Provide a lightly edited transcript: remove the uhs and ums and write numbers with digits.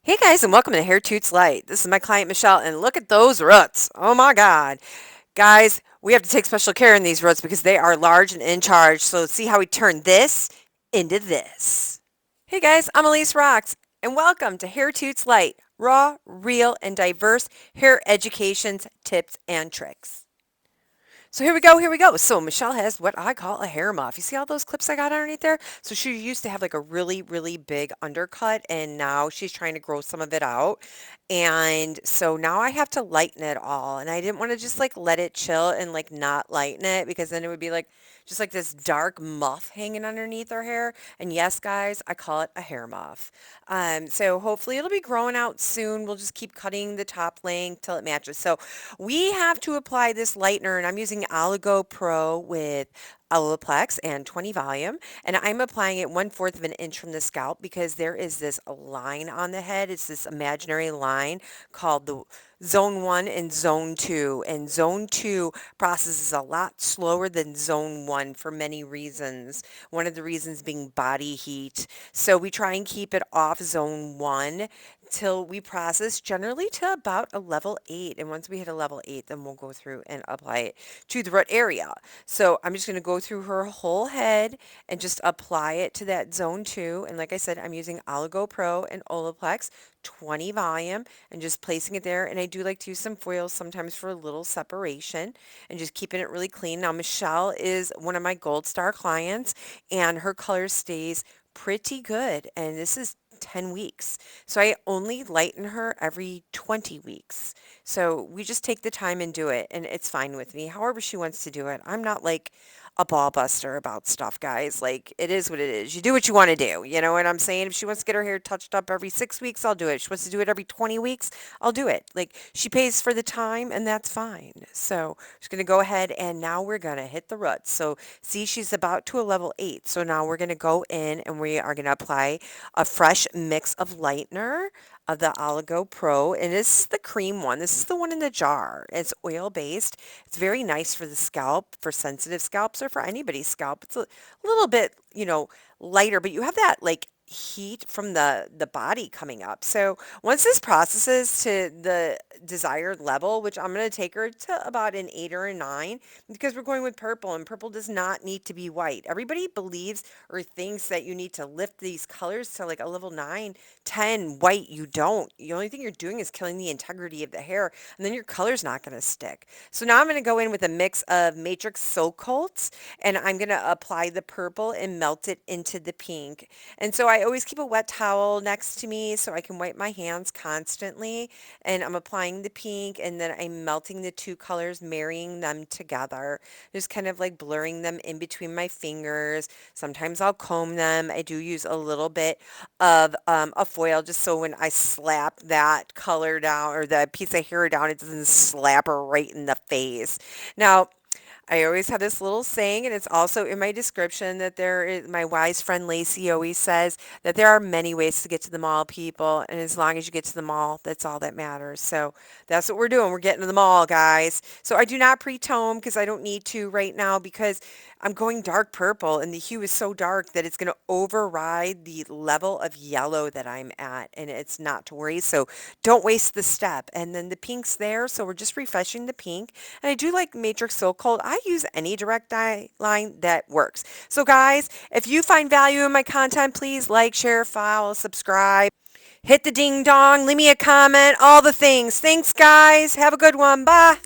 Hey guys, and welcome to Hair Toots Light. This is my client Michelle, and look at those roots. Oh my God. Guys, we have to take special care in these roots because they are large and in charge. So let's see how we turn this into this. Hey guys, I'm Elyse Rox, and welcome to Hair Toots Light, raw, real, and diverse hair educations, tips, and tricks. So here we go, here we go. So Michelle has what I call a hair muff. You see all those clips I got underneath there? So she used to have like a really, really big undercut, and now she's trying to grow some of it out. And so now I have to lighten it all. And I didn't want to just like let it chill and like not lighten it because then it would be like just like this dark muff hanging underneath her hair. And yes, guys, I call it a hair muff. So hopefully it'll be growing out soon. We'll just keep cutting the top length till it matches. So we have to apply this lightener, and I'm using Oligo Pro with Olaplex and 20 volume, and I'm applying it 1/4 of an inch from the scalp because there is this line on the head. It's this imaginary line called the zone 1 and zone 2, and zone 2 processes a lot slower than zone 1 for many reasons. One of the reasons being body heat. So we try and keep it off zone 1 till we process generally to about a level 8, and once we hit a level 8, then we'll go through and apply it to the root area. So I'm just going to go through her whole head and just apply it to that zone 2, and like I said, I'm using Oligo Pro and Olaplex 20 volume and just placing it there. And I do like to use some foils sometimes for a little separation and just keeping it really clean. Now Michelle is one of my gold star clients, and her color stays pretty good, and this is 10 weeks. So I only lighten her every 20 weeks. So we just take the time and do it, and it's fine with me. However she wants to do it. I'm not like a ball buster about stuff, guys. Like, it is what it is. You do what you want to do. You know what I'm saying? If she wants to get her hair touched up every 6 weeks, I'll do it. If she wants to do it every 20 weeks, I'll do it. Like, she pays for the time, and that's fine. So she's going to go ahead, and now we're going to hit the roots. So see, she's about to a level 8. So now we're going to go in, and we are going to apply a fresh mix of lightener of the Oligo Pro, and this is the cream one. This is the one in the jar. It's oil based. It's very nice for the scalp, for sensitive scalps, or for anybody's scalp. It's a little bit, lighter, but you have that like heat from the body coming up. So once this processes to the desired level, which I'm going to take her to about an 8 or a 9, because we're going with purple, and purple does not need to be white. Everybody believes or thinks that you need to lift these colors to like a level 9, 10 white. You don't. The only thing you're doing is killing the integrity of the hair, and then your color's not going to stick. So now I'm going to go in with a mix of Matrix So Colts, and I'm going to apply the purple and melt it into the pink. And so I always keep a wet towel next to me so I can wipe my hands constantly. And I'm applying the pink, and then I'm melting the two colors, marrying them together, just kind of like blurring them in between my fingers. Sometimes I'll comb them. I do use a little bit of a foil just so when I slap that color down or the piece of hair down, it doesn't slap her right in the face. Now, I always have this little saying, and it's also in my description, that there is, my wise friend Lacie always says that there are many ways to get to the mall, people, and as long as you get to the mall, that's all that matters. So that's what we're doing. We're getting to the mall, guys. So I do not pre-tone because I don't need to right now because I'm going dark purple, and the hue is so dark that it's going to override the level of yellow that I'm at, and it's not to worry. So don't waste the step. And then the pink's there, so we're just refreshing the pink. And I do like Matrix So Cold. I use any direct dye line that works. So guys, if you find value in my content, please like, share, follow, subscribe, hit the ding dong, leave me a comment, all the things. Thanks, guys. Have a good one. Bye.